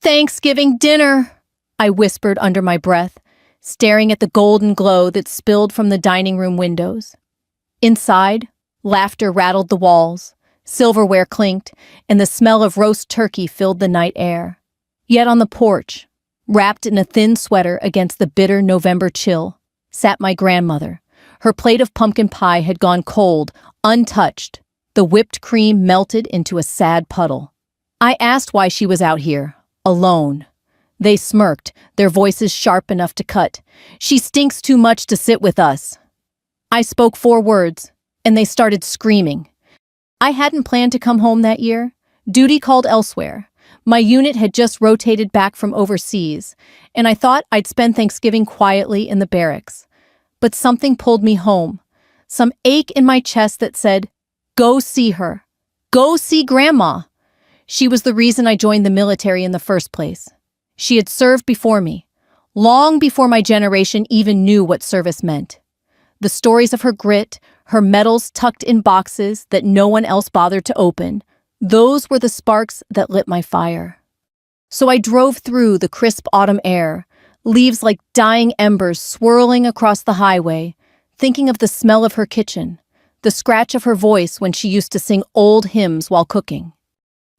Thanksgiving dinner, I whispered under my breath, staring at the golden glow that spilled from the dining room windows. Inside, laughter rattled the walls, silverware clinked, and the smell of roast turkey filled the night air. Yet on the porch, wrapped in a thin sweater against the bitter November chill, sat my grandmother. Her plate of pumpkin pie had gone cold, untouched. The whipped cream melted into a sad puddle. I asked why she was out here, alone. They smirked, their voices sharp enough to cut. "She stinks too much to sit with us." I spoke 4 words, and they started screaming. I hadn't planned to come home that year. Duty called elsewhere. My unit had just rotated back from overseas, and I thought I'd spend Thanksgiving quietly in the barracks. But something pulled me home, some ache in my chest that said, "Go see her. Go see Grandma." She was the reason I joined the military in the first place. She had served before me, long before my generation even knew what service meant. The stories of her grit, her medals tucked in boxes that no one else bothered to open, those were the sparks that lit my fire. So I drove through the crisp autumn air, leaves like dying embers swirling across the highway, thinking of the smell of her kitchen, the scratch of her voice when she used to sing old hymns while cooking.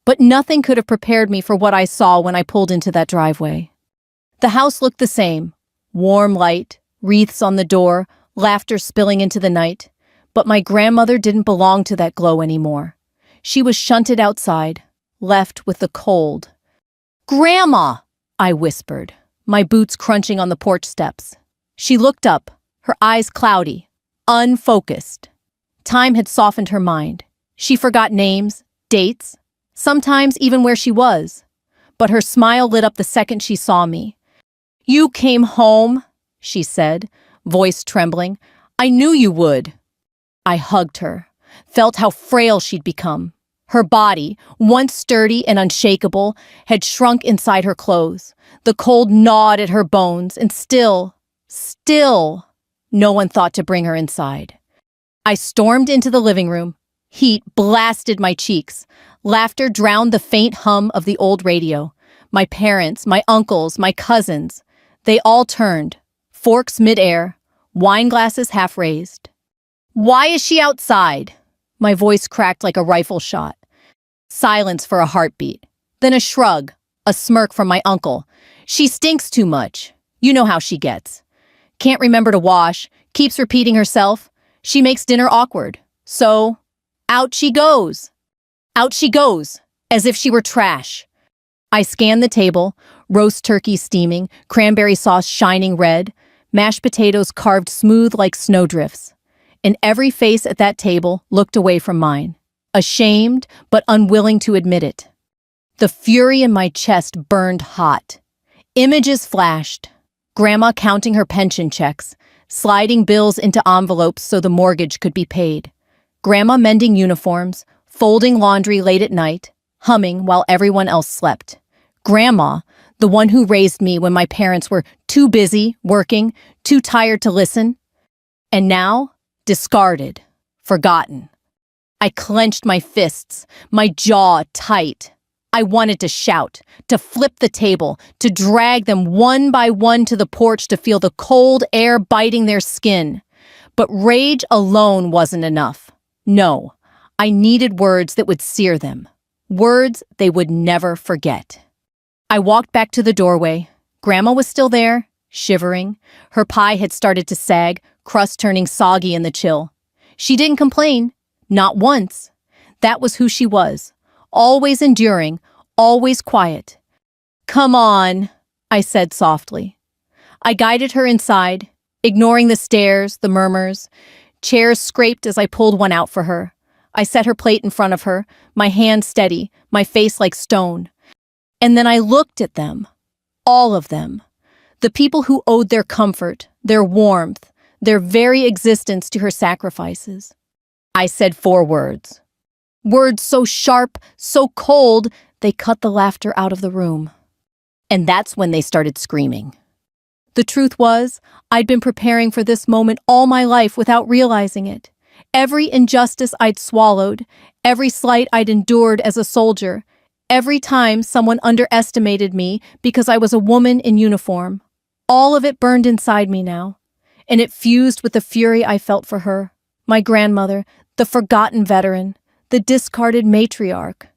But nothing could have prepared me for what I saw when I pulled into that driveway. The house looked the same, warm light, wreaths on the door, laughter spilling into the night. But my grandmother didn't belong to that glow anymore. She was shunted outside, left with the cold. "Grandma!" I whispered, my boots crunching on the porch steps. She looked up, her eyes cloudy, unfocused. Time had softened her mind. She forgot names, dates, sometimes even where she was. But her smile lit up the second she saw me. "You came home," she said, voice trembling. "I knew you would." I hugged her, felt how frail she'd become. Her body, once sturdy and unshakable, had shrunk inside her clothes. The cold gnawed at her bones, and still, no one thought to bring her inside. I stormed into the living room. Heat blasted my cheeks. Laughter drowned the faint hum of the old radio. My parents, my uncles, my cousins, they all turned, forks midair, wine glasses half raised. "Why is she outside?" My voice cracked like a rifle shot. Silence for a heartbeat. Then a shrug, a smirk from my uncle. "She stinks too much. You know how she gets. Can't remember to wash, keeps repeating herself. She makes dinner awkward. So, out she goes. Out she goes, as if she were trash." I scanned the table, roast turkey steaming, cranberry sauce shining red, mashed potatoes carved smooth like snowdrifts. And every face at that table looked away from mine, ashamed but unwilling to admit it. The fury in my chest burned hot. Images flashed. Grandma counting her pension checks, sliding bills into envelopes so the mortgage could be paid. Grandma mending uniforms, folding laundry late at night, humming while everyone else slept. Grandma, the one who raised me when my parents were too busy, working, too tired to listen. And now, discarded, forgotten. I clenched my fists, my jaw tight. I wanted to shout, to flip the table, to drag them one by one to the porch to feel the cold air biting their skin. But rage alone wasn't enough. No, I needed words that would sear them. Words they would never forget. I walked back to the doorway. Grandma was still there, shivering. Her pie had started to sag, crust turning soggy in the chill. She didn't complain, not once. That was who she was, always enduring, always quiet. "Come on," I said softly. I guided her inside, ignoring the stares, the murmurs. Chairs scraped as I pulled one out for her. I set her plate in front of her, my hand steady, my face like stone. And then I looked at them, all of them. The people who owed their comfort, their warmth, their very existence to her sacrifices. I said 4 words. Words so sharp, so cold, they cut the laughter out of the room. And that's when they started screaming. The truth was, I'd been preparing for this moment all my life without realizing it. Every injustice I'd swallowed, every slight I'd endured as a soldier, every time someone underestimated me because I was a woman in uniform. All of it burned inside me now, and it fused with the fury I felt for her, my grandmother, the forgotten veteran, the discarded matriarch.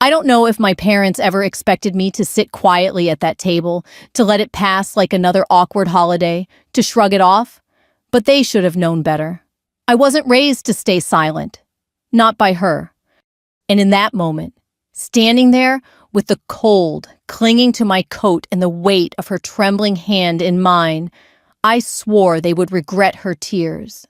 I don't know if my parents ever expected me to sit quietly at that table, to let it pass like another awkward holiday, to shrug it off, but they should have known better. I wasn't raised to stay silent, not by her. And in that moment, standing there with the cold clinging to my coat and the weight of her trembling hand in mine, I swore they would regret her tears.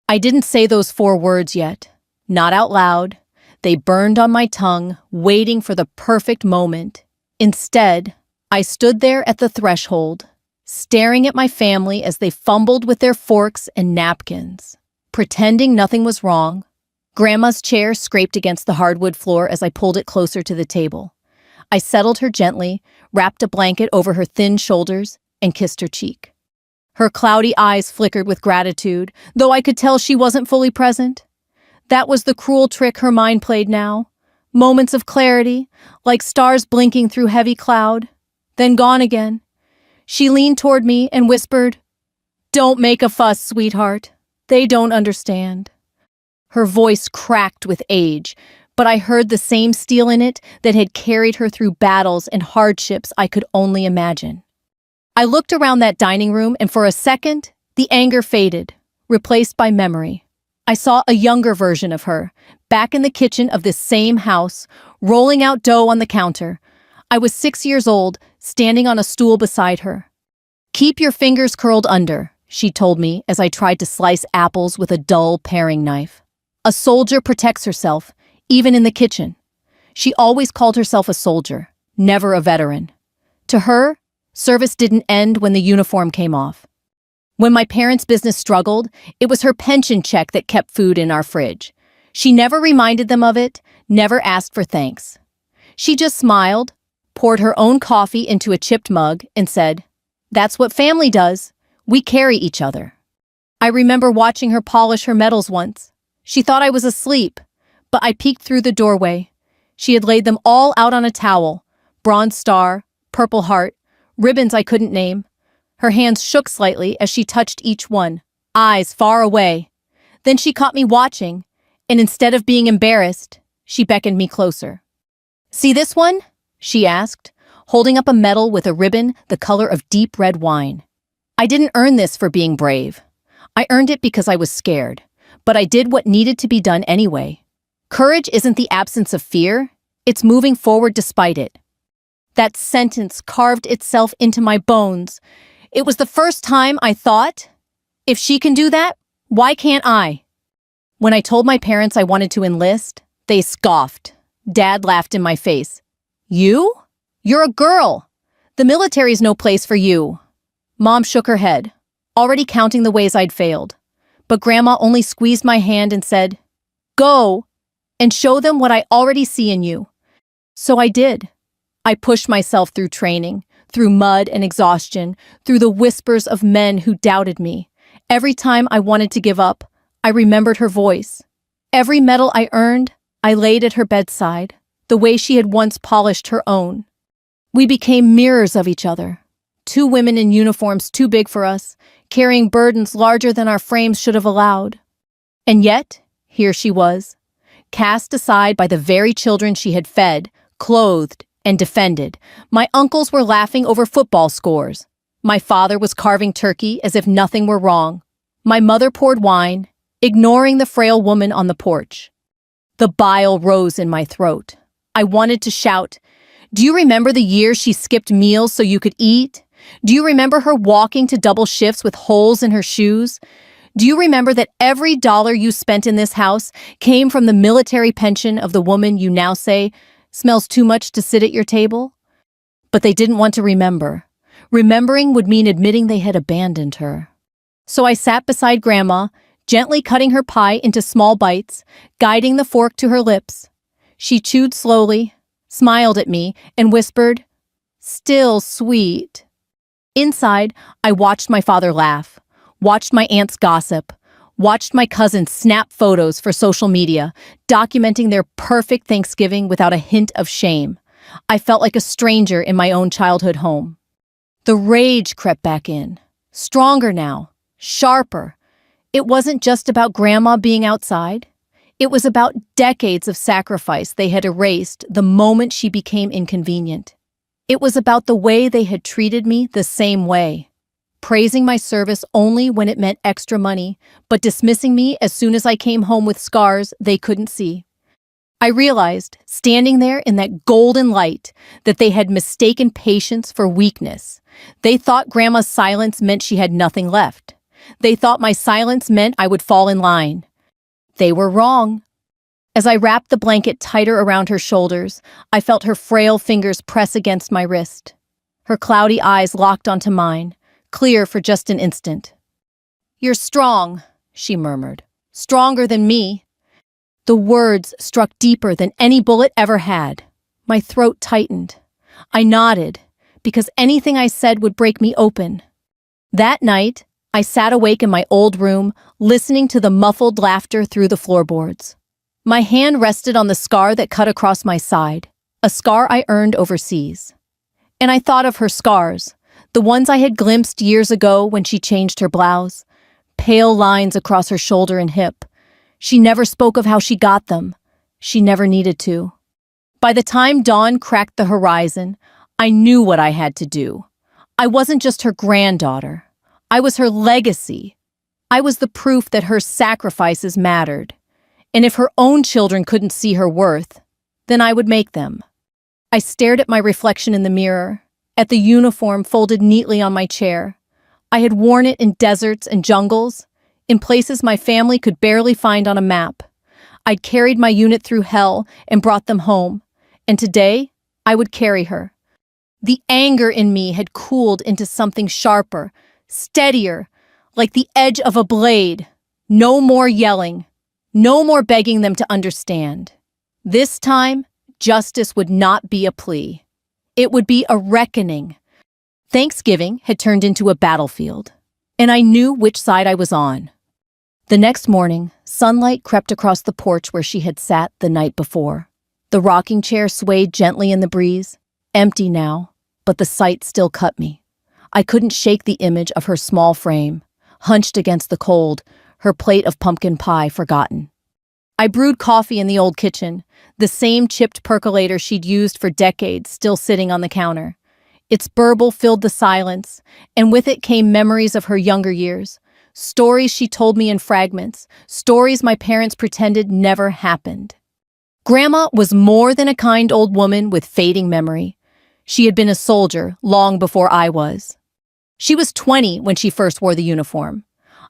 I didn't say those 4 words yet, not out loud. They burned on my tongue, waiting for the perfect moment. Instead, I stood there at the threshold, staring at my family as they fumbled with their forks and napkins, pretending nothing was wrong. Grandma's chair scraped against the hardwood floor as I pulled it closer to the table. I settled her gently, wrapped a blanket over her thin shoulders, and kissed her cheek. Her cloudy eyes flickered with gratitude, though I could tell she wasn't fully present. That was the cruel trick her mind played now. Moments of clarity, like stars blinking through heavy cloud, then gone again. She leaned toward me and whispered, "Don't make a fuss, sweetheart. They don't understand." Her voice cracked with age, but I heard the same steel in it that had carried her through battles and hardships I could only imagine. I looked around that dining room, and for a second, the anger faded, replaced by memory. I saw a younger version of her, back in the kitchen of this same house, rolling out dough on the counter. I was 6 years old, standing on a stool beside her. "Keep your fingers curled under," she told me as I tried to slice apples with a dull paring knife. A soldier protects herself, even in the kitchen. She always called herself a soldier, never a veteran. To her, service didn't end when the uniform came off. When my parents' business struggled, it was her pension check that kept food in our fridge. She never reminded them of it, never asked for thanks. She just smiled, poured her own coffee into a chipped mug, and said, "That's what family does. We carry each other." I remember watching her polish her medals once. She thought I was asleep, but I peeked through the doorway. She had laid them all out on a towel, Bronze Star, Purple Heart, ribbons I couldn't name. Her hands shook slightly as she touched each one, eyes far away. Then she caught me watching, and instead of being embarrassed, she beckoned me closer. "See this one?" she asked, holding up a medal with a ribbon the color of deep red wine. "I didn't earn this for being brave. I earned it because I was scared, but I did what needed to be done anyway. Courage isn't the absence of fear, it's moving forward despite it." That sentence carved itself into my bones. It was the first time I thought, if she can do that, why can't I? When I told my parents I wanted to enlist, they scoffed. Dad laughed in my face. "You? You're a girl. The military's no place for you." Mom shook her head, already counting the ways I'd failed. But Grandma only squeezed my hand and said, "Go and show them what I already see in you." So I did. I pushed myself through training, through mud and exhaustion, through the whispers of men who doubted me. Every time I wanted to give up, I remembered her voice. Every medal I earned, I laid at her bedside, the way she had once polished her own. We became mirrors of each other. 2 women in uniforms too big for us, carrying burdens larger than our frames should have allowed. And yet, here she was, cast aside by the very children she had fed, clothed, and defended. My uncles were laughing over football scores. My father was carving turkey as if nothing were wrong. My mother poured wine, ignoring the frail woman on the porch. The bile rose in my throat. I wanted to shout, "Do you remember the years she skipped meals so you could eat? Do you remember her walking to double shifts with holes in her shoes? Do you remember that every dollar you spent in this house came from the military pension of the woman you now say smells too much to sit at your table?" But they didn't want to remember. Remembering would mean admitting they had abandoned her. So I sat beside Grandma, gently cutting her pie into small bites, guiding the fork to her lips. She chewed slowly, smiled at me, and whispered, "Still sweet." Inside, I watched my father laugh, watched my aunts gossip, watched my cousins snap photos for social media, documenting their perfect Thanksgiving without a hint of shame. I felt like a stranger in my own childhood home. The rage crept back in, stronger now, sharper. It wasn't just about Grandma being outside. It was about decades of sacrifice they had erased the moment she became inconvenient. It was about the way they had treated me the same way, praising my service only when it meant extra money, but dismissing me as soon as I came home with scars they couldn't see. I realized, standing there in that golden light, that they had mistaken patience for weakness. They thought Grandma's silence meant she had nothing left. They thought my silence meant I would fall in line. They were wrong. As I wrapped the blanket tighter around her shoulders, I felt her frail fingers press against my wrist. Her cloudy eyes locked onto mine, clear for just an instant. "You're strong," she murmured. "Stronger than me." The words struck deeper than any bullet ever had. My throat tightened. I nodded, because anything I said would break me open. That night, I sat awake in my old room, listening to the muffled laughter through the floorboards. My hand rested on the scar that cut across my side, a scar I earned overseas. And I thought of her scars, the ones I had glimpsed years ago when she changed her blouse, pale lines across her shoulder and hip. She never spoke of how she got them. She never needed to. By the time dawn cracked the horizon, I knew what I had to do. I wasn't just her granddaughter. I was her legacy. I was the proof that her sacrifices mattered. And if her own children couldn't see her worth, then I would make them. I stared at my reflection in the mirror, at the uniform folded neatly on my chair. I had worn it in deserts and jungles, in places my family could barely find on a map. I'd carried my unit through hell and brought them home, and today I would carry her. The anger in me had cooled into something sharper, steadier, like the edge of a blade. No more yelling, no more begging them to understand. This time, justice would not be a plea. It would be a reckoning. Thanksgiving had turned into a battlefield, and I knew which side I was on. The next morning, sunlight crept across the porch where she had sat the night before. The rocking chair swayed gently in the breeze, empty now, but the sight still cut me. I couldn't shake the image of her small frame, hunched against the cold, her plate of pumpkin pie forgotten. I brewed coffee in the old kitchen, the same chipped percolator she'd used for decades still sitting on the counter. Its burble filled the silence, and with it came memories of her younger years, stories she told me in fragments, stories my parents pretended never happened. Grandma was more than a kind old woman with fading memory. She had been a soldier long before I was. She was 20 when she first wore the uniform.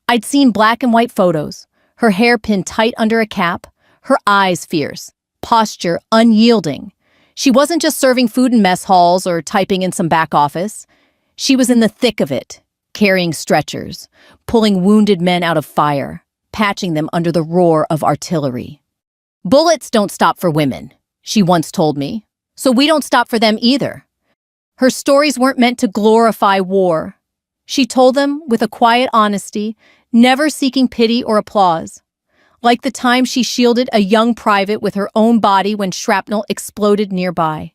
I'd seen black and white photos, her hair pinned tight under a cap, her eyes fierce, posture unyielding. She wasn't just serving food in mess halls or typing in some back office. She was in the thick of it, carrying stretchers, pulling wounded men out of fire, patching them under the roar of artillery. "Bullets don't stop for women," she once told me, "so we don't stop for them either." Her stories weren't meant to glorify war. She told them with a quiet honesty, never seeking pity or applause. Like the time she shielded a young private with her own body when shrapnel exploded nearby.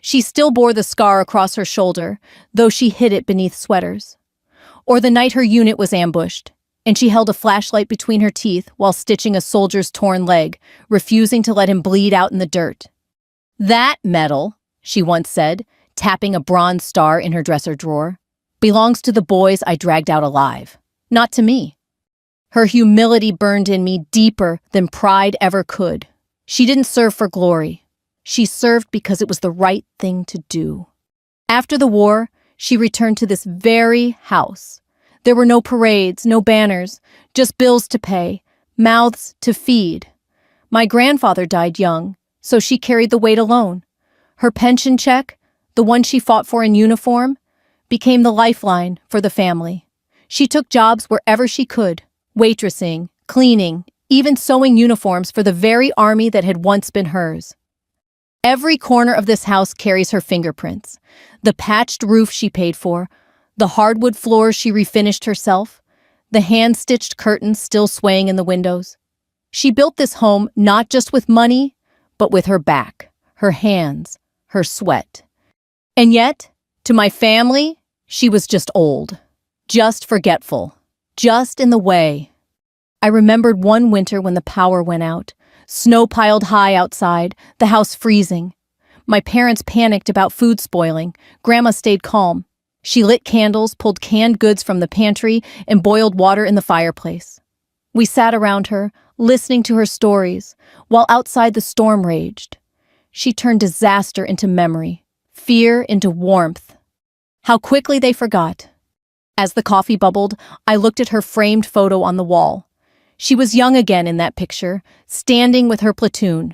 She still bore the scar across her shoulder, though she hid it beneath sweaters. Or the night her unit was ambushed, and she held a flashlight between her teeth while stitching a soldier's torn leg, refusing to let him bleed out in the dirt. "That medal," she once said, tapping a bronze star in her dresser drawer, "belongs to the boys I dragged out alive, not to me." Her humility burned in me deeper than pride ever could. She didn't serve for glory. She served because it was the right thing to do. After the war, she returned to this very house. There were no parades, no banners, just bills to pay, mouths to feed. My grandfather died young, so she carried the weight alone. Her pension check, the one she fought for in uniform, became the lifeline for the family. She took jobs wherever she could, waitressing, cleaning, even sewing uniforms for the very army that had once been hers. Every corner of this house carries her fingerprints. The patched roof she paid for, the hardwood floors she refinished herself, the hand-stitched curtains still swaying in the windows. She built this home not just with money, but with her back, her hands, her sweat. And yet, to my family, she was just old, just forgetful, just in the way. I remembered one winter when the power went out. Snow piled high outside, the house freezing. My parents panicked about food spoiling. Grandma stayed calm. She lit candles, pulled canned goods from the pantry, and boiled water in the fireplace. We sat around her, listening to her stories, while outside the storm raged. She turned disaster into memory, fear into warmth. How quickly they forgot. As the coffee bubbled, I looked at her framed photo on the wall. She was young again in that picture, standing with her platoon.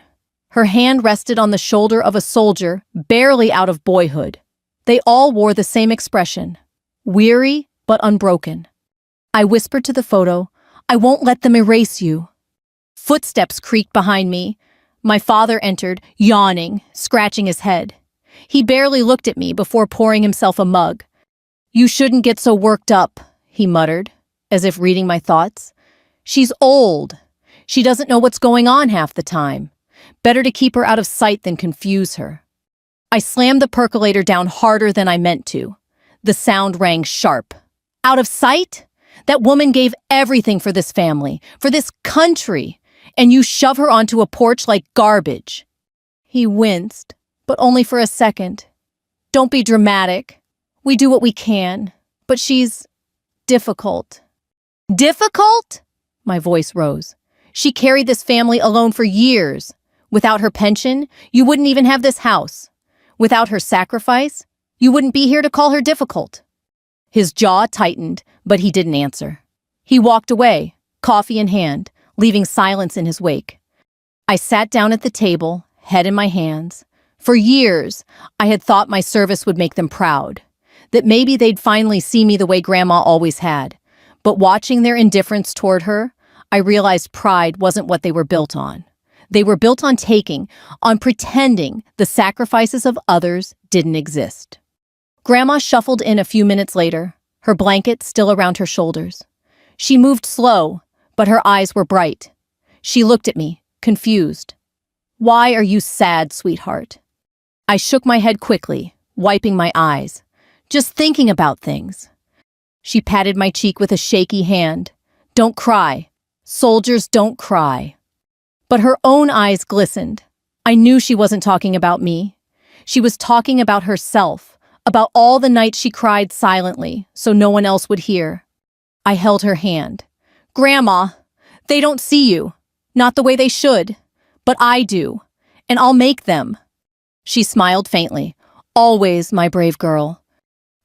Her hand rested on the shoulder of a soldier, barely out of boyhood. They all wore the same expression, weary but unbroken. I whispered to the photo, "I won't let them erase you." Footsteps creaked behind me. My father entered, yawning, scratching his head. He barely looked at me before pouring himself a mug. "You shouldn't get so worked up," he muttered, as if reading my thoughts. "She's old. She doesn't know what's going on half the time. Better to keep her out of sight than confuse her." I slammed the percolator down harder than I meant to. The sound rang sharp. Out of sight? That woman gave everything for this family, for this country, and you shove her onto a porch like garbage. He winced, but only for a second. "Don't be dramatic. We do what we can, but she's difficult." "Difficult?" My voice rose. "She carried this family alone for years. Without her pension, you wouldn't even have this house. Without her sacrifice, you wouldn't be here to call her difficult." His jaw tightened, but he didn't answer. He walked away, coffee in hand, leaving silence in his wake. I sat down at the table, head in my hands. For years, I had thought my service would make them proud, that maybe they'd finally see me the way Grandma always had. But watching their indifference toward her, I realized pride wasn't what they were built on. They were built on taking, on pretending the sacrifices of others didn't exist. Grandma shuffled in a few minutes later, her blanket still around her shoulders. She moved slow, but her eyes were bright. She looked at me, confused. "Why are you sad, sweetheart?" I shook my head quickly, wiping my eyes. "Just thinking about things." She patted my cheek with a shaky hand. "Don't cry. Soldiers don't cry." But her own eyes glistened. I knew she wasn't talking about me. She was talking about herself, about all the nights she cried silently, so no one else would hear. I held her hand. "Grandma, they don't see you. Not the way they should. But I do. And I'll make them." She smiled faintly. "Always, my brave girl."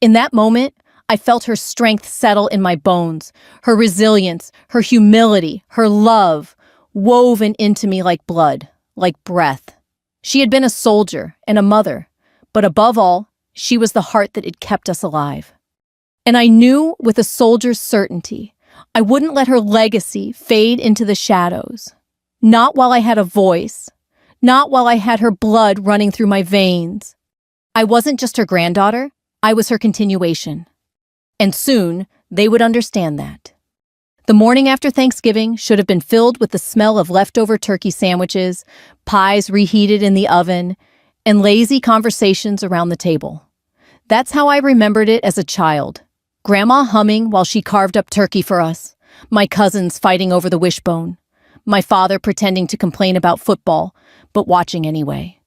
In that moment, I felt her strength settle in my bones, her resilience, her humility, her love, woven into me like blood, like breath. She had been a soldier and a mother, but above all, she was the heart that had kept us alive. And I knew with a soldier's certainty, I wouldn't let her legacy fade into the shadows. Not while I had a voice, not while I had her blood running through my veins. I wasn't just her granddaughter, I was her continuation. And soon, they would understand that. The morning after Thanksgiving should have been filled with the smell of leftover turkey sandwiches, pies reheated in the oven, and lazy conversations around the table. That's how I remembered it as a child. Grandma humming while she carved up turkey for us, my cousins fighting over the wishbone, my father pretending to complain about football, but watching anyway.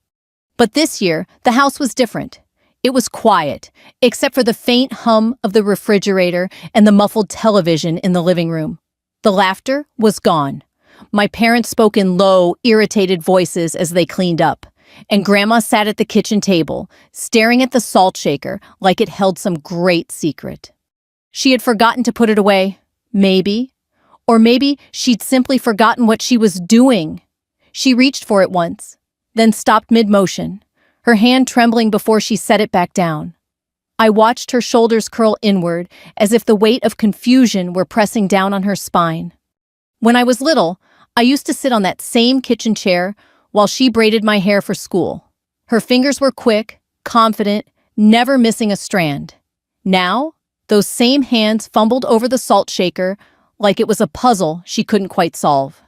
But this year, the house was different. It was quiet, except for the faint hum of the refrigerator and the muffled television in the living room. The laughter was gone. My parents spoke in low, irritated voices as they cleaned up, and Grandma sat at the kitchen table, staring at the salt shaker like it held some great secret. She had forgotten to put it away, maybe. Or maybe she'd simply forgotten what she was doing. She reached for it once, then stopped mid-motion, her hand trembling before she set it back down. I watched her shoulders curl inward as if the weight of confusion were pressing down on her spine. When I was little, I used to sit on that same kitchen chair while she braided my hair for school. Her fingers were quick, confident, never missing a strand. Now, those same hands fumbled over the salt shaker like it was a puzzle she couldn't quite solve.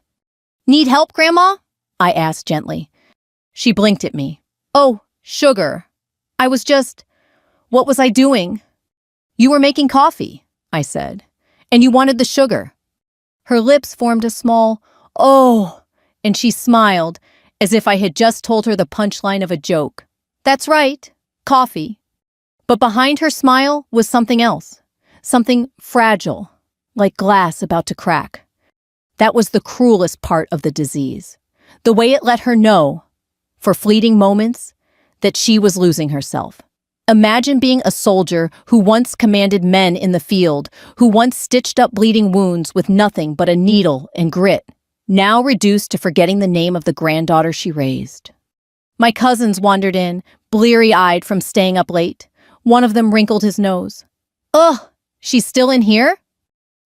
"Need help, Grandma?" I asked gently. She blinked at me. "Oh, Sugar. What was I doing? You were making coffee, I said, and you wanted the sugar. Her lips formed a small, "Oh," and she smiled, as if I had just told her the punchline of a joke. That's right, coffee. But behind her smile was something else, something fragile, like glass about to crack. That was the cruelest part of the disease, the way it let her know, for fleeting moments, that she was losing herself. Imagine being a soldier who once commanded men in the field, who once stitched up bleeding wounds with nothing but a needle and grit, now reduced to forgetting the name of the granddaughter she raised. My cousins wandered in, bleary-eyed from staying up late. One of them wrinkled his nose. Ugh, she's still in here?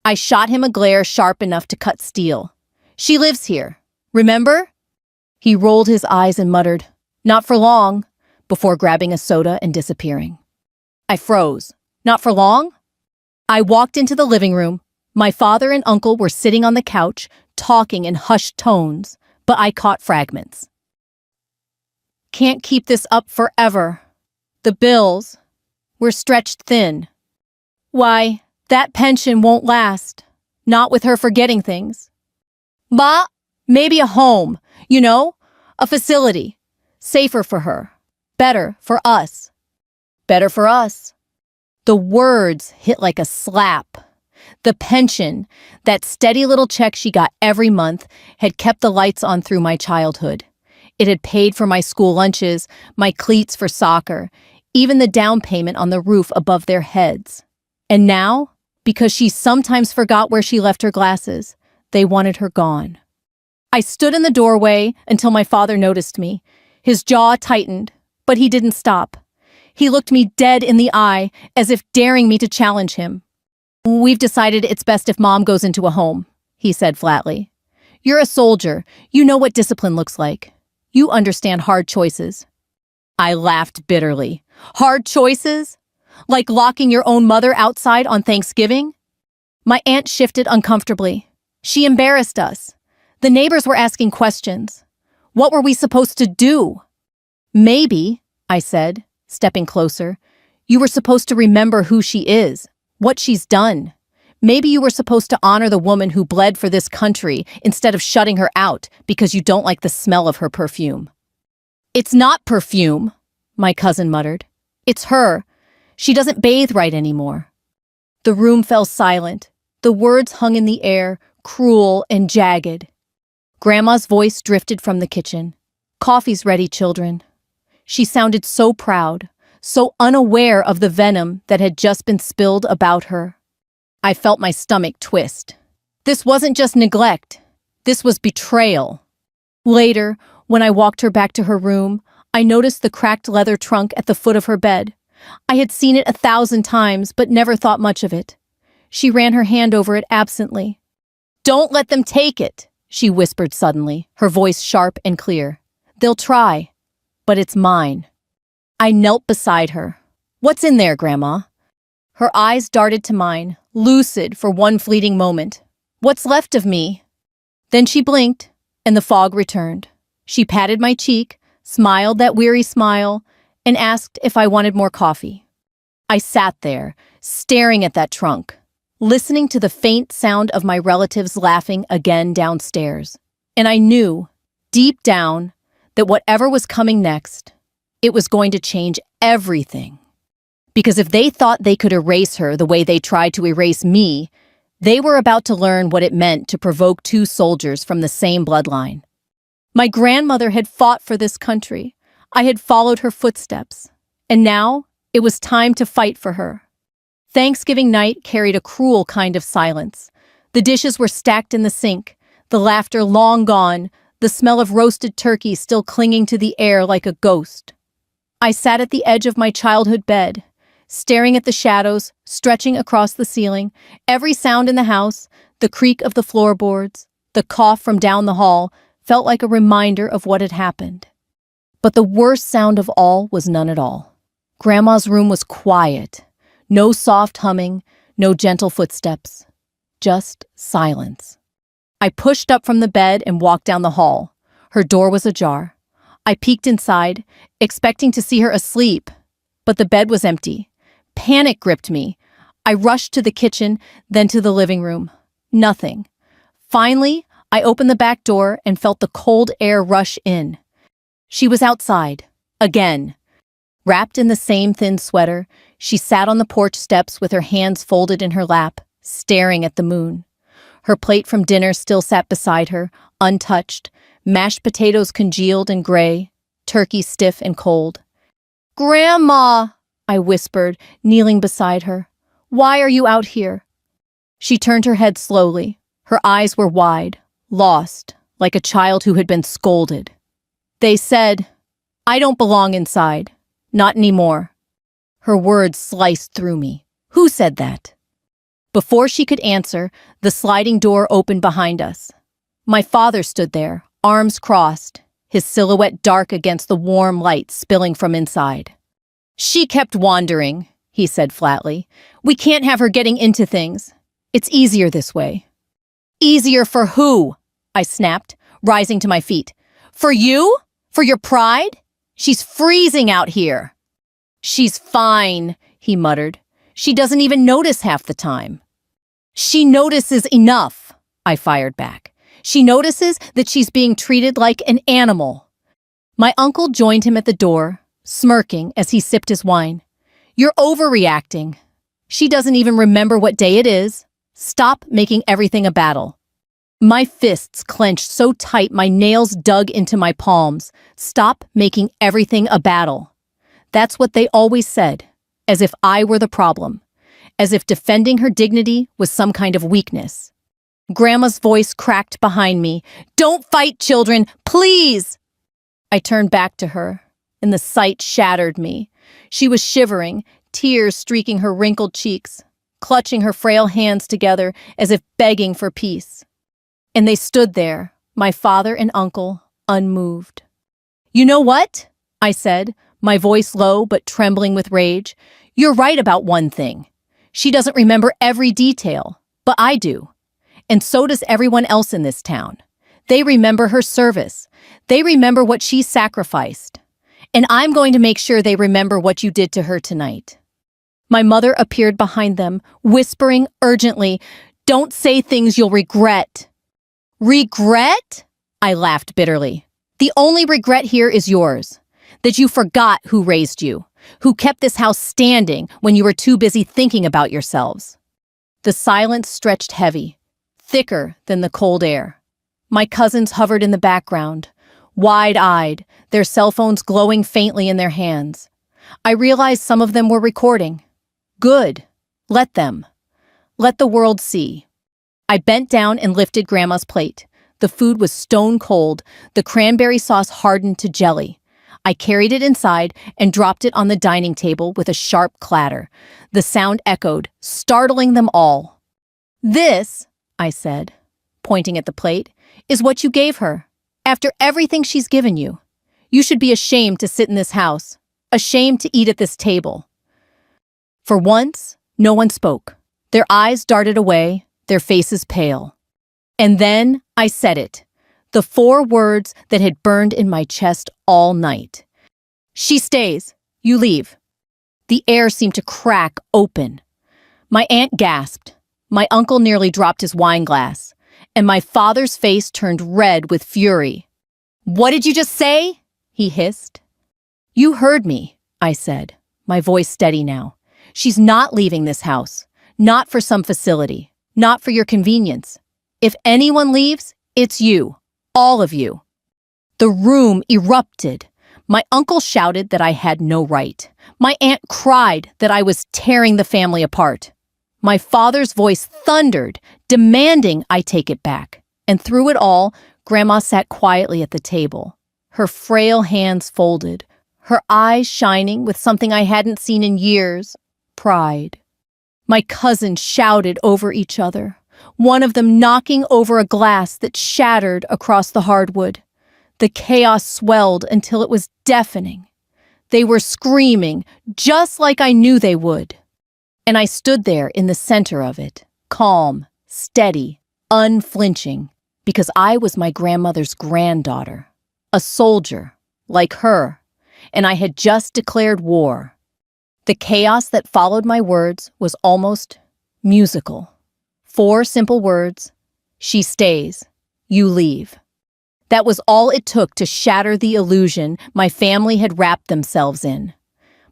I shot him a glare sharp enough to cut steel. She lives here, remember? He rolled his eyes and muttered, not for long, before grabbing a soda and disappearing. I froze. Not for long? I walked into the living room. My father and uncle were sitting on the couch, talking in hushed tones, but I caught fragments. Can't keep this up forever. The bills. We're stretched thin. Why, that pension won't last. Not with her forgetting things. But maybe a home, a facility. Safer for her. Better for us. Better for us. The words hit like a slap. The pension, that steady little check she got every month, had kept the lights on through my childhood. It had paid for my school lunches, my cleats for soccer, even the down payment on the roof above their heads. And now, because she sometimes forgot where she left her glasses, they wanted her gone. I stood in the doorway until my father noticed me. His jaw tightened, but he didn't stop. He looked me dead in the eye, as if daring me to challenge him. We've decided it's best if Mom goes into a home, he said flatly. You're a soldier. You know what discipline looks like. You understand hard choices. I laughed bitterly. Hard choices? Like locking your own mother outside on Thanksgiving? My aunt shifted uncomfortably. She embarrassed us. The neighbors were asking questions. What were we supposed to do? Maybe, I said, stepping closer, you were supposed to remember who she is, what she's done. Maybe you were supposed to honor the woman who bled for this country instead of shutting her out because you don't like the smell of her perfume. It's not perfume, my cousin muttered. It's her. She doesn't bathe right anymore. The room fell silent. The words hung in the air, cruel and jagged. Grandma's voice drifted from the kitchen. Coffee's ready, children. She sounded so proud, so unaware of the venom that had just been spilled about her. I felt my stomach twist. This wasn't just neglect. This was betrayal. Later, when I walked her back to her room, I noticed the cracked leather trunk at the foot of her bed. I had seen it 1,000 times, but never thought much of it. She ran her hand over it absently. Don't let them take it, she whispered suddenly, her voice sharp and clear. They'll try. But it's mine. I knelt beside her. What's in there, Grandma? Her eyes darted to mine, lucid for one fleeting moment. What's left of me? Then she blinked, and the fog returned. She patted my cheek, smiled that weary smile, and asked if I wanted more coffee. I sat there, staring at that trunk, listening to the faint sound of my relatives laughing again downstairs. And I knew, deep down, that whatever was coming next, it was going to change everything. Because if they thought they could erase her the way they tried to erase me, they were about to learn what it meant to provoke two soldiers from the same bloodline. My grandmother had fought for this country. I had followed her footsteps. And now, it was time to fight for her. Thanksgiving night carried a cruel kind of silence. The dishes were stacked in the sink, the laughter long gone, the smell of roasted turkey still clinging to the air like a ghost. I sat at the edge of my childhood bed, staring at the shadows stretching across the ceiling, every sound in the house, the creak of the floorboards, the cough from down the hall, felt like a reminder of what had happened. But the worst sound of all was none at all. Grandma's room was quiet. No soft humming, no gentle footsteps. Just silence. I pushed up from the bed and walked down the hall. Her door was ajar. I peeked inside, expecting to see her asleep, but the bed was empty. Panic gripped me. I rushed to the kitchen, then to the living room. Nothing. Finally, I opened the back door and felt the cold air rush in. She was outside. Again. Wrapped in the same thin sweater, she sat on the porch steps with her hands folded in her lap, staring at the moon. Her plate from dinner still sat beside her, untouched, mashed potatoes congealed and gray, turkey stiff and cold. "Grandma," I whispered, kneeling beside her. "Why are you out here?" She turned her head slowly. Her eyes were wide, lost, like a child who had been scolded. "They said, I don't belong inside. Not anymore." Her words sliced through me. Who said that? Before she could answer, the sliding door opened behind us. My father stood there, arms crossed, his silhouette dark against the warm light spilling from inside. "She kept wandering," he said flatly. "We can't have her getting into things. It's easier this way." "Easier for who?" I snapped, rising to my feet. "For you? For your pride? She's freezing out here." "She's fine," he muttered. "She doesn't even notice half the time." "She notices enough," I fired back. "She notices that she's being treated like an animal." My uncle joined him at the door, smirking as he sipped his wine. "You're overreacting. She doesn't even remember what day it is. Stop making everything a battle." My fists clenched so tight my nails dug into my palms. Stop making everything a battle. That's what they always said, as if I were the problem, as if defending her dignity was some kind of weakness. Grandma's voice cracked behind me. "Don't fight, children, please!" I turned back to her, and the sight shattered me. She was shivering, tears streaking her wrinkled cheeks, clutching her frail hands together as if begging for peace. And they stood there, my father and uncle, unmoved. "You know what?" I said, my voice low but trembling with rage. "You're right about one thing. She doesn't remember every detail, but I do. And so does everyone else in this town. They remember her service. They remember what she sacrificed. And I'm going to make sure they remember what you did to her tonight." My mother appeared behind them, whispering urgently, "Don't say things you'll regret." "Regret?" I laughed bitterly. "The only regret here is yours. That you forgot who raised you, who kept this house standing when you were too busy thinking about yourselves." The silence stretched heavy, thicker than the cold air. My cousins hovered in the background, wide-eyed, their cell phones glowing faintly in their hands. I realized some of them were recording. Good. Let them. Let the world see. I bent down and lifted Grandma's plate. The food was stone cold, the cranberry sauce hardened to jelly. I carried it inside and dropped it on the dining table with a sharp clatter. The sound echoed, startling them all. "This," I said, pointing at the plate, "is what you gave her. After everything she's given you. You should be ashamed to sit in this house, ashamed to eat at this table." For once, no one spoke. Their eyes darted away, their faces pale. And then I said it, the 4 words that had burned in my chest all night. "She stays. You leave." The air seemed to crack open. My aunt gasped. My uncle nearly dropped his wine glass, and my father's face turned red with fury. "What did you just say?" he hissed. "You heard me," I said, my voice steady now. "She's not leaving this house. Not for some facility. Not for your convenience. If anyone leaves, it's you. All of you." The room erupted. My uncle shouted that I had no right. My aunt cried that I was tearing the family apart. My father's voice thundered, demanding I take it back. And through it all, Grandma sat quietly at the table, her frail hands folded, her eyes shining with something I hadn't seen in years, pride. My cousins shouted over each other, one of them knocking over a glass that shattered across the hardwood. The chaos swelled until it was deafening. They were screaming, just like I knew they would. And I stood there in the center of it, calm, steady, unflinching, because I was my grandmother's granddaughter, a soldier, like her, and I had just declared war. The chaos that followed my words was almost musical. 4 simple words: she stays, you leave. That was all it took to shatter the illusion my family had wrapped themselves in.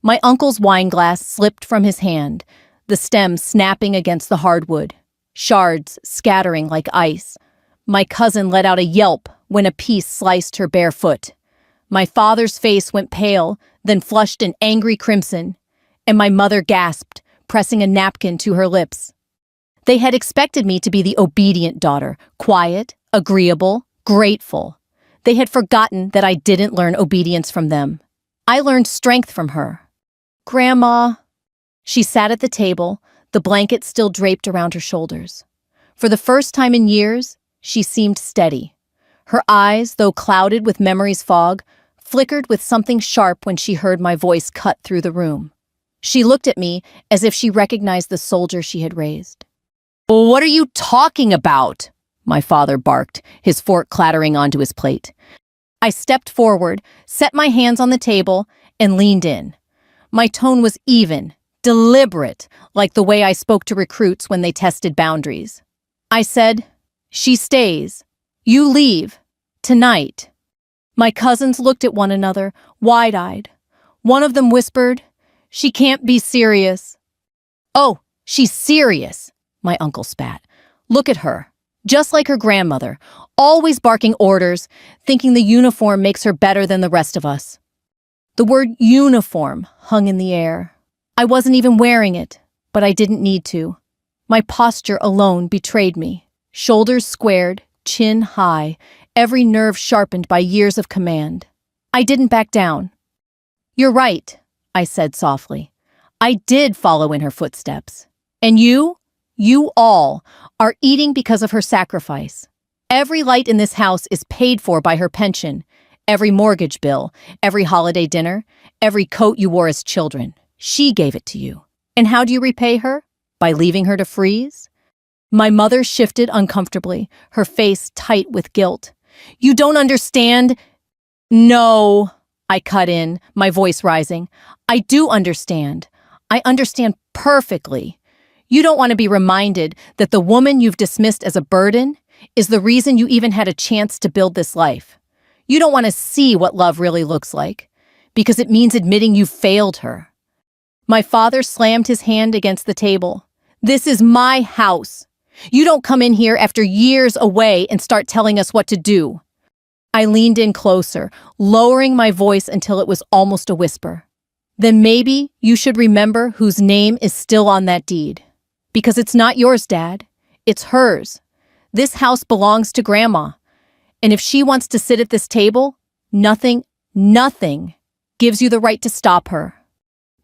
My uncle's wine glass slipped from his hand, the stem snapping against the hardwood, shards scattering like ice. My cousin let out a yelp when a piece sliced her bare foot. My father's face went pale, then flushed an angry crimson, and my mother gasped, pressing a napkin to her lips. They had expected me to be the obedient daughter, quiet, agreeable, grateful. They had forgotten that I didn't learn obedience from them. I learned strength from her. "Grandma." She sat at the table, the blanket still draped around her shoulders. For the first time in years, she seemed steady. Her eyes, though clouded with memory's fog, flickered with something sharp when she heard my voice cut through the room. She looked at me as if she recognized the soldier she had raised. "What are you talking about?" my father barked, his fork clattering onto his plate. I stepped forward, set my hands on the table, and leaned in. My tone was even, deliberate, like the way I spoke to recruits when they tested boundaries. I said, "She stays. You leave. Tonight." My cousins looked at one another, wide-eyed. One of them whispered, "She can't be serious." "Oh, she's serious," my uncle spat. "Look at her. Just like her grandmother, always barking orders, thinking the uniform makes her better than the rest of us." The word uniform hung in the air. I wasn't even wearing it, but I didn't need to. My posture alone betrayed me. Shoulders squared, chin high, every nerve sharpened by years of command. I didn't back down. "You're right," I said softly. "I did follow in her footsteps. And you all, are eating because of her sacrifice. Every light in this house is paid for by her pension. Every mortgage bill, every holiday dinner, every coat you wore as children. She gave it to you. And how do you repay her? By leaving her to freeze?" My mother shifted uncomfortably, her face tight with guilt. "You don't understand." "No," I cut in, my voice rising. "I do understand. I understand perfectly. You don't want to be reminded that the woman you've dismissed as a burden is the reason you even had a chance to build this life. You don't want to see what love really looks like, because it means admitting you failed her." My father slammed his hand against the table. "This is my house. You don't come in here after years away and start telling us what to do." I leaned in closer, lowering my voice until it was almost a whisper. "Then maybe you should remember whose name is still on that deed. Because it's not yours, Dad. It's hers. This house belongs to Grandma. And if she wants to sit at this table, nothing gives you the right to stop her."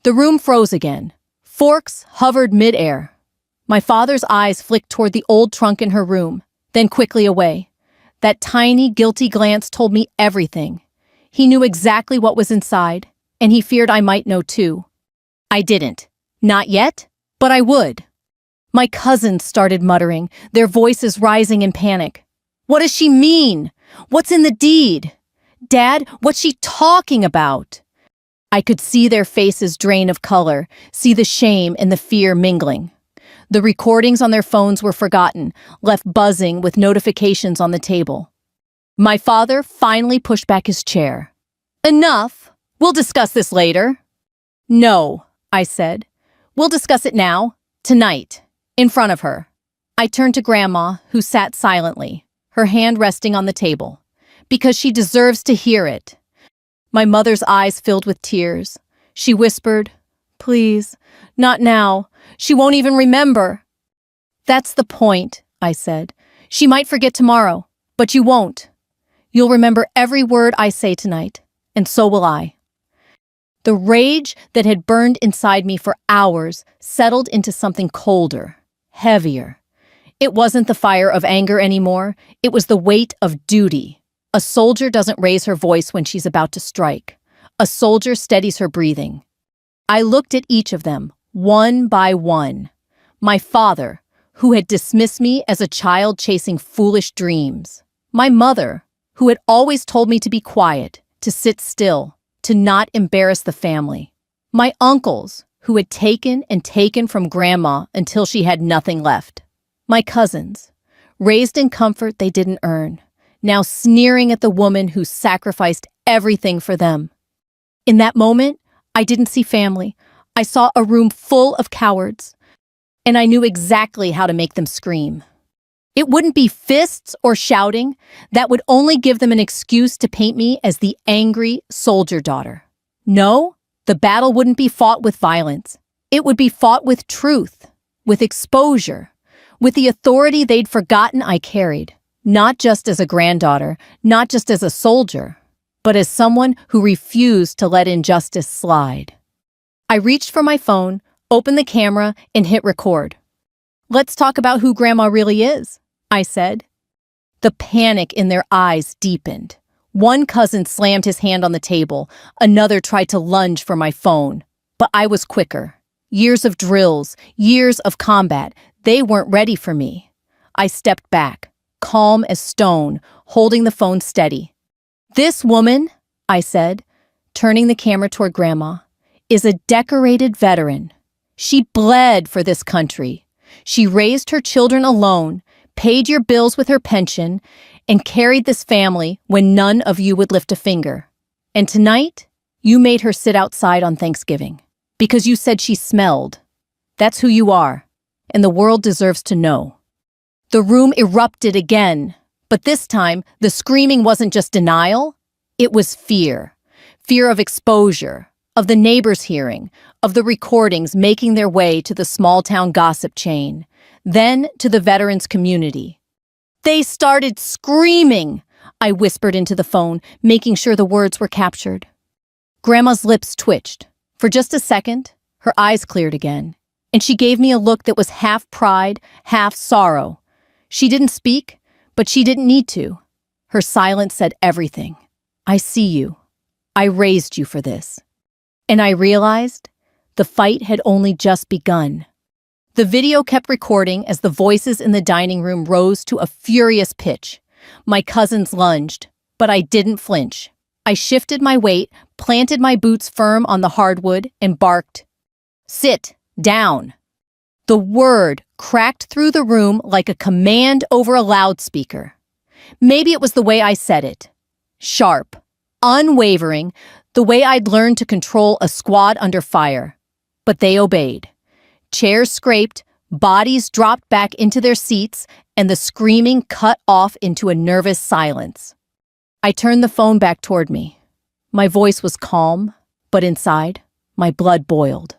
The room froze again. Forks hovered mid-air. My father's eyes flicked toward the old trunk in her room, then quickly away. That tiny, guilty glance told me everything. He knew exactly what was inside, and he feared I might know too. I didn't. Not yet, but I would. My cousins started muttering, their voices rising in panic. "What does she mean? What's in the deed? Dad, what's she talking about?" I could see their faces drain of color, see the shame and the fear mingling. The recordings on their phones were forgotten, left buzzing with notifications on the table. My father finally pushed back his chair. "Enough. We'll discuss this later." "No," I said. "We'll discuss it now, tonight, in front of her." I turned to Grandma, who sat silently, her hand resting on the table. "Because she deserves to hear it." My mother's eyes filled with tears. She whispered, "Please, not now. She won't even remember." "That's the point," I said. "She might forget tomorrow, but you won't. You'll remember every word I say tonight, and so will I." The rage that had burned inside me for hours settled into something colder, heavier. It wasn't the fire of anger anymore. It was the weight of duty. A soldier doesn't raise her voice when she's about to strike. A soldier steadies her breathing. I looked at each of them, one by one. My father, who had dismissed me as a child chasing foolish dreams. My mother, who had always told me to be quiet to sit still, to not embarrass the family. My uncles, who had taken and taken from Grandma until she had nothing left. My cousins, raised in comfort they didn't earn, now sneering at the woman who sacrificed everything for them. In that moment, I didn't see family. I saw a room full of cowards, and I knew exactly how to make them scream. It wouldn't be fists or shouting. That would only give them an excuse to paint me as the angry soldier daughter. No, the battle wouldn't be fought with violence. It would be fought with truth, with exposure, with the authority they'd forgotten I carried, not just as a granddaughter, not just as a soldier, but as someone who refused to let injustice slide. I reached for my phone, opened the camera, and hit record. "Let's talk about who Grandma really is," I said. The panic in their eyes deepened. One cousin slammed his hand on the table. Another tried to lunge for my phone. But I was quicker. Years of drills, years of combat, they weren't ready for me. I stepped back, calm as stone, holding the phone steady. "This woman," I said, turning the camera toward Grandma, "is a decorated veteran. She bled for this country. She raised her children alone, paid your bills with her pension, and carried this family when none of you would lift a finger. And tonight, you made her sit outside on Thanksgiving because you said she smelled. That's who you are, and the world deserves to know." The room erupted again, but this time, the screaming wasn't just denial. It was fear. Fear of exposure, of the neighbors hearing, of the recordings making their way to the small-town gossip chain, then to the veterans' community. "They started screaming," I whispered into the phone, making sure the words were captured. Grandma's lips twitched. For just a second, her eyes cleared again, and she gave me a look that was half pride, half sorrow. She didn't speak, but she didn't need to. Her silence said everything. "I see you. I raised you for this." And I realized the fight had only just begun. The video kept recording as the voices in the dining room rose to a furious pitch. My cousins lunged, but I didn't flinch. I shifted my weight, planted my boots firm on the hardwood, and barked, "Sit down." The word cracked through the room like a command over a loudspeaker. Maybe it was the way I said it. Sharp, unwavering, the way I'd learned to control a squad under fire. But they obeyed. Chairs scraped, bodies dropped back into their seats, and the screaming cut off into a nervous silence. I turned the phone back toward me. My voice was calm, but inside, my blood boiled.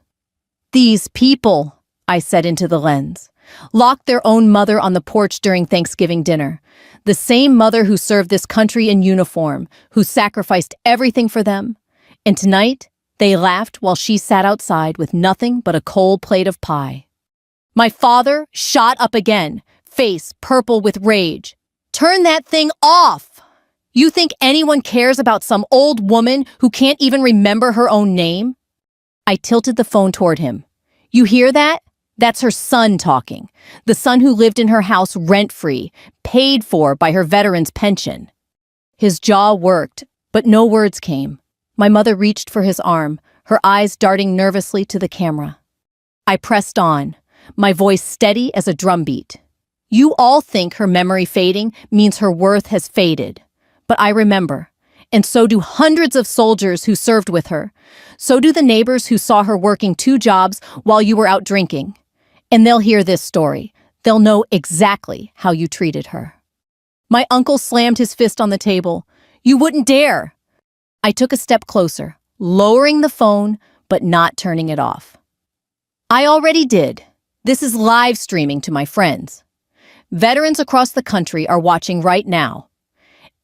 "These people," I said into the lens, "locked their own mother on the porch during Thanksgiving dinner. The same mother who served this country in uniform, who sacrificed everything for them. And tonight, they laughed while she sat outside with nothing but a cold plate of pie." My father shot up again, face purple with rage. "Turn that thing off! You think anyone cares about some old woman who can't even remember her own name?" I tilted the phone toward him. "You hear that? That's her son talking. The son who lived in her house rent-free, paid for by her veteran's pension." His jaw worked, but no words came. My mother reached for his arm, her eyes darting nervously to the camera. I pressed on, my voice steady as a drumbeat. "You all think her memory fading means her worth has faded. But I remember, and so do hundreds of soldiers who served with her. So do the neighbors who saw her working 2 jobs while you were out drinking. And they'll hear this story. They'll know exactly how you treated her." My uncle slammed his fist on the table. "You wouldn't dare!" I took a step closer, lowering the phone, but not turning it off. "I already did. This is live streaming to my friends. Veterans across the country are watching right now.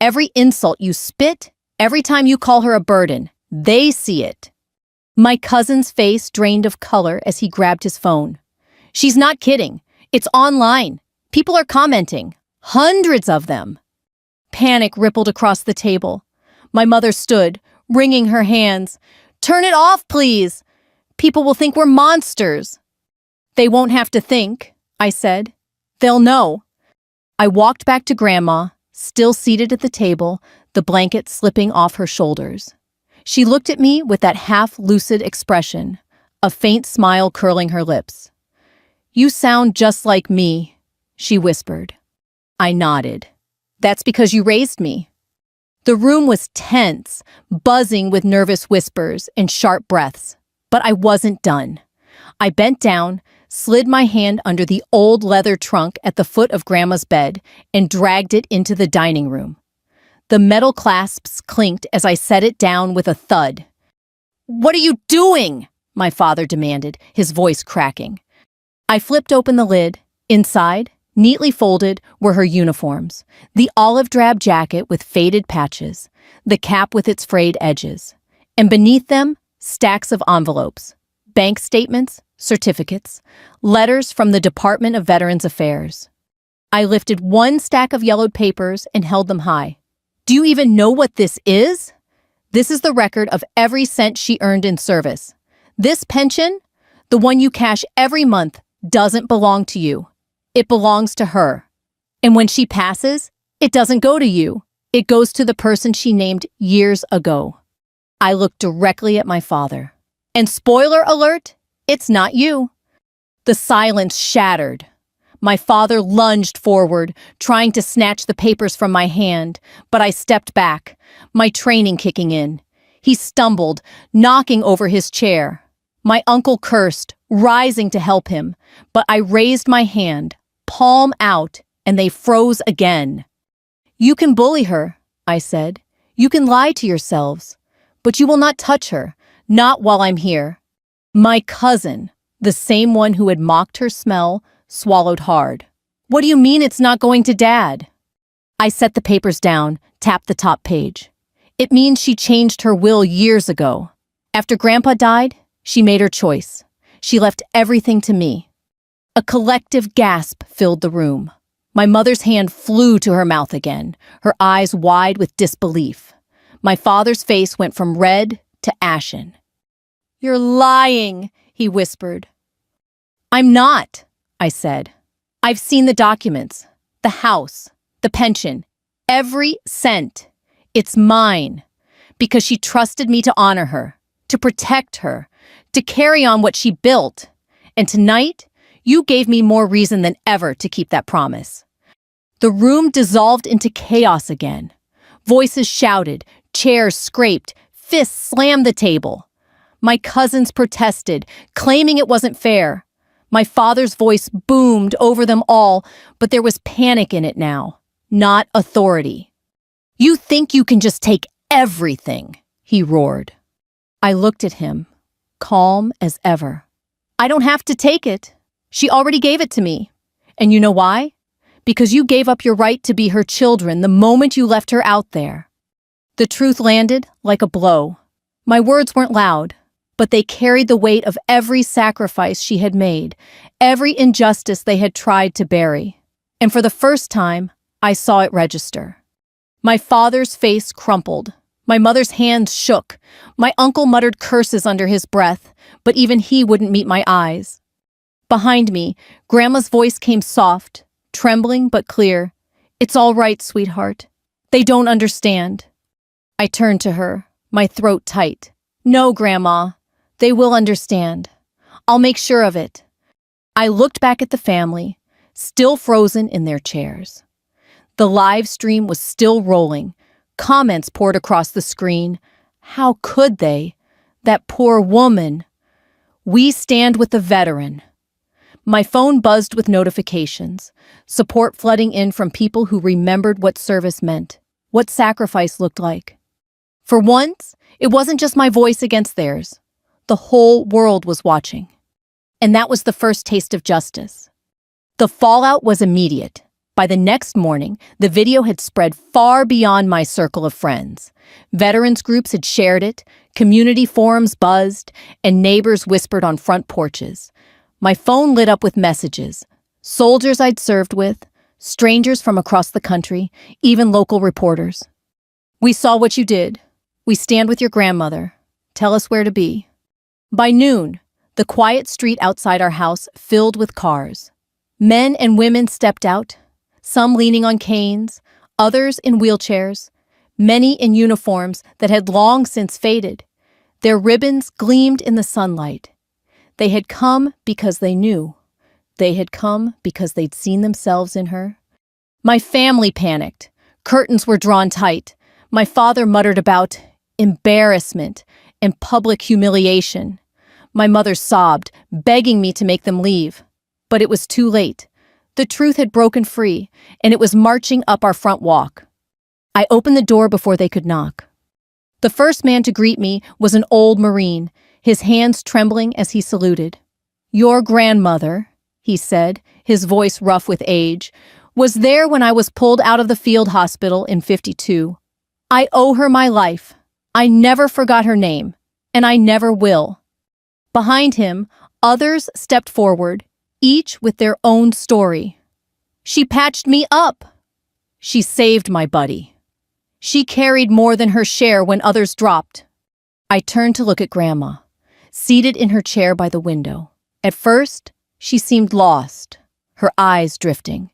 Every insult you spit, every time you call her a burden, they see it." My cousin's face drained of color as he grabbed his phone. "She's not kidding. It's online. People are commenting. Hundreds of them." Panic rippled across the table. My mother stood, wringing her hands. "Turn it off, please. People will think we're monsters." "They won't have to think," I said. "They'll know." I walked back to Grandma, still seated at the table, the blanket slipping off her shoulders. She looked at me with that half-lucid expression, a faint smile curling her lips. "You sound just like me," she whispered. I nodded. "That's because you raised me." The room was tense, buzzing with nervous whispers and sharp breaths. But I wasn't done. I bent down, slid my hand under the old leather trunk at the foot of Grandma's bed, and dragged it into the dining room. The metal clasps clinked as I set it down with a thud. "What are you doing?" my father demanded, his voice cracking. I flipped open the lid. Inside, neatly folded, were her uniforms, the olive-drab jacket with faded patches, the cap with its frayed edges, and beneath them, stacks of envelopes, bank statements, certificates, letters from the Department of Veterans Affairs. I lifted one stack of yellowed papers and held them high. "Do you even know what this is?" "This is the record of every cent she earned in service. This pension, the one you cash every month, doesn't belong to you. It belongs to her. And when she passes, it doesn't go to you. It goes to the person she named years ago." I looked directly at my father. "And spoiler alert, it's not you." The silence shattered. My father lunged forward, trying to snatch the papers from my hand, but I stepped back, my training kicking in. He stumbled, knocking over his chair. My uncle cursed, rising to help him, but I raised my hand, palm out, and they froze again. "You can bully her," I said. "You can lie to yourselves. But you will not touch her, not while I'm here." My cousin, the same one who had mocked her smell, swallowed hard. "What do you mean it's not going to Dad?" I set the papers down, tapped the top page. "It means she changed her will years ago. After Grandpa died, she made her choice. She left everything to me." A collective gasp filled the room. My mother's hand flew to her mouth again, her eyes wide with disbelief. My father's face went from red to ashen. "You're lying," he whispered. "I'm not," I said. "I've seen the documents, the house, the pension, every cent. It's mine, because she trusted me to honor her, to protect her, to carry on what she built. And tonight, you gave me more reason than ever to keep that promise." The room dissolved into chaos again. Voices shouted, chairs scraped, fists slammed the table. My cousins protested, claiming it wasn't fair. My father's voice boomed over them all, but there was panic in it now, not authority. "You think you can just take everything," he roared. I looked at him, calm as ever. "I don't have to take it. She already gave it to me. And you know why? Because you gave up your right to be her children the moment you left her out there." The truth landed like a blow. My words weren't loud, but they carried the weight of every sacrifice she had made, every injustice they had tried to bury. And for the first time, I saw it register. My father's face crumpled. My mother's hands shook. My uncle muttered curses under his breath, but even he wouldn't meet my eyes. Behind me, Grandma's voice came soft, trembling but clear. "It's all right, sweetheart. They don't understand." I turned to her, my throat tight. "No, Grandma. They will understand. I'll make sure of it." I looked back at the family, still frozen in their chairs. The live stream was still rolling. Comments poured across the screen. How could they? That poor woman. "We stand with the veteran." My phone buzzed with notifications, support flooding in from people who remembered what service meant, what sacrifice looked like. For once, it wasn't just my voice against theirs. The whole world was watching. And that was the first taste of justice. The fallout was immediate. By the next morning, the video had spread far beyond my circle of friends. Veterans groups had shared it, community forums buzzed, and neighbors whispered on front porches. My phone lit up with messages. Soldiers I'd served with, strangers from across the country, even local reporters. "We saw what you did. We stand with your grandmother. Tell us where to be." By noon, the quiet street outside our house filled with cars. Men and women stepped out, some leaning on canes, others in wheelchairs, many in uniforms that had long since faded. Their ribbons gleamed in the sunlight. They had come because they knew. They had come because they'd seen themselves in her. My family panicked. Curtains were drawn tight. My father muttered about embarrassment and public humiliation. My mother sobbed, begging me to make them leave. But it was too late. The truth had broken free, and it was marching up our front walk. I opened the door before they could knock. The first man to greet me was an old Marine, his hands trembling as he saluted. "Your grandmother," he said, his voice rough with age, "was there when I was pulled out of the field hospital in '52. I owe her my life. I never forgot her name, and I never will." Behind him, others stepped forward, each with their own story. "She patched me up. She saved my buddy. She carried more than her share when others dropped." I turned to look at Grandma, seated in her chair by the window. At first, she seemed lost, her eyes drifting.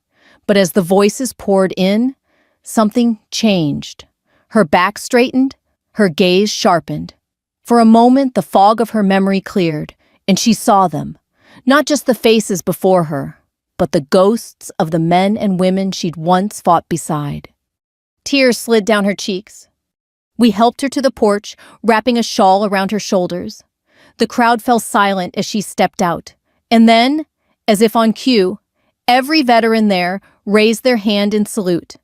But as the voices poured in, something changed. Her back straightened, her gaze sharpened. For a moment, the fog of her memory cleared, and she saw them. Not just the faces before her, but the ghosts of the men and women she'd once fought beside. Tears slid down her cheeks. We helped her to the porch, wrapping a shawl around her shoulders. The crowd fell silent as she stepped out. And then, as if on cue, every veteran there raised their hand in salute.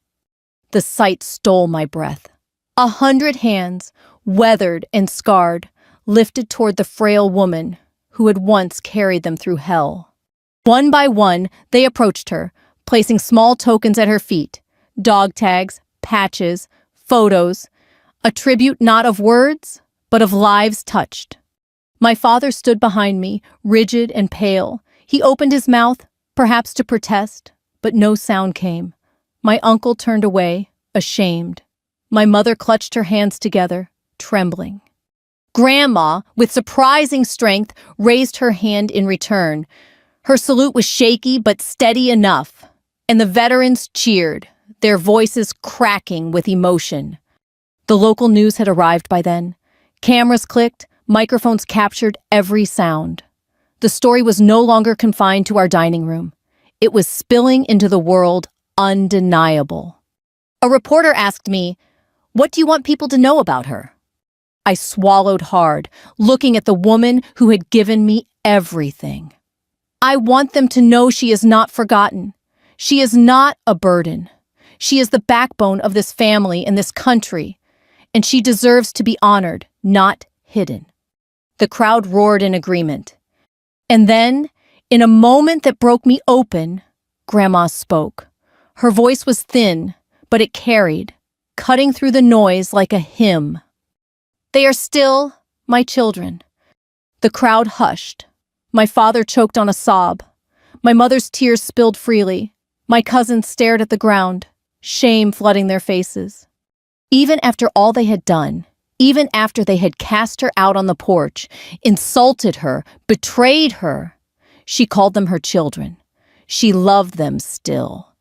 The sight stole my breath. 100 hands, weathered and scarred, lifted toward the frail woman who had once carried them through hell. One by one, they approached her, placing small tokens at her feet, dog tags, patches, photos, a tribute not of words, but of lives touched. My father stood behind me, rigid and pale. He opened his mouth, perhaps to protest, but no sound came. My uncle turned away, ashamed. My mother clutched her hands together, trembling. Grandma, with surprising strength, raised her hand in return. Her salute was shaky but steady enough, and the veterans cheered, their voices cracking with emotion. The local news had arrived by then. Cameras clicked, microphones captured every sound. The story was no longer confined to our dining room. It was spilling into the world, undeniable. A reporter asked me, "What do you want people to know about her?" I swallowed hard, looking at the woman who had given me everything. "I want them to know she is not forgotten. She is not a burden. She is the backbone of this family and this country, and she deserves to be honored, not hidden." The crowd roared in agreement. And then, in a moment that broke me open, Grandma spoke. Her voice was thin, but it carried, cutting through the noise like a hymn. "They are still my children." The crowd hushed. My father choked on a sob. My mother's tears spilled freely. My cousins stared at the ground, shame flooding their faces. Even after all they had done, even after they had cast her out on the porch, insulted her, betrayed her, she called them her children. She loved them still.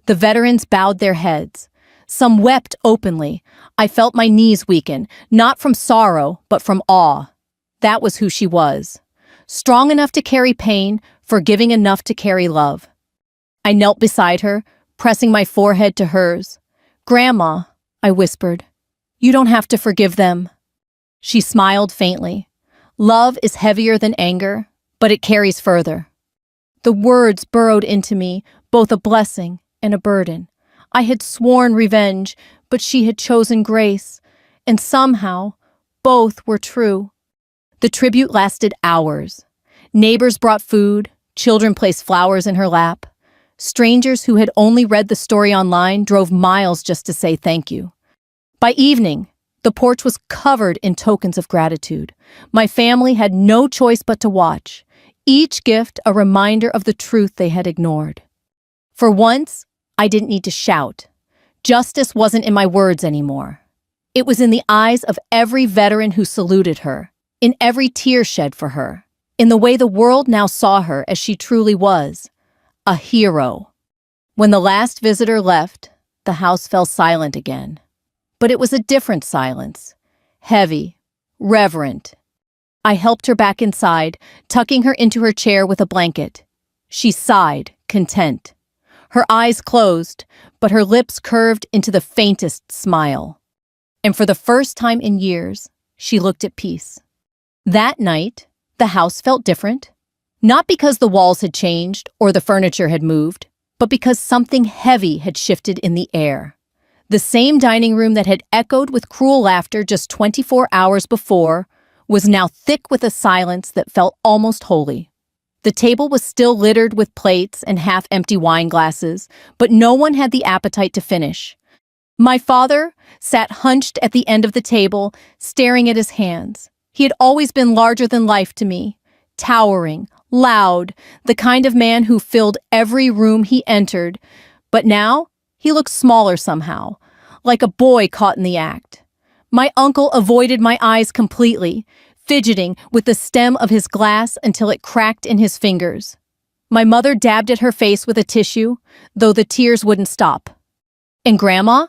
The veterans bowed their heads. Some wept openly. I felt my knees weaken, not from sorrow, but from awe. That was who she was. Strong enough to carry pain, forgiving enough to carry love. I knelt beside her, pressing my forehead to hers. "Grandma," I whispered, "you don't have to forgive them." She smiled faintly. Love is heavier than anger, but it carries further. The words burrowed into me, both a blessing and a burden. I had sworn revenge, but she had chosen grace, and somehow, both were true. The tribute lasted hours. Neighbors brought food, children placed flowers in her lap. Strangers who had only read the story online drove miles just to say thank you. By evening, the porch was covered in tokens of gratitude. My family had no choice but to watch, each gift a reminder of the truth they had ignored. For once, I didn't need to shout. Justice wasn't in my words anymore. It was in the eyes of every veteran who saluted her, in every tear shed for her, in the way the world now saw her as she truly was, a hero. When the last visitor left, The house fell silent again. But it was a different silence. Heavy, reverent. I helped her back inside, tucking her into her chair with a blanket. She sighed, content. Her eyes closed, but her lips curved into the faintest smile. And for the first time in years, she looked at peace. That night, the house felt different. Not because the walls had changed or the furniture had moved, but because something heavy had shifted in the air. The same dining room that had echoed with cruel laughter just 24 hours before was now thick with a silence that felt almost holy. The table was still littered with plates and half-empty wine glasses, but no one had the appetite to finish. My father sat hunched at the end of the table, staring at his hands. He had always been larger than life to me, towering, loud, the kind of man who filled every room he entered. But now, he looked smaller somehow, like a boy caught in the act. My uncle avoided my eyes completely, fidgeting with the stem of his glass until it cracked in his fingers. My mother dabbed at her face with a tissue, though the tears wouldn't stop. And Grandma?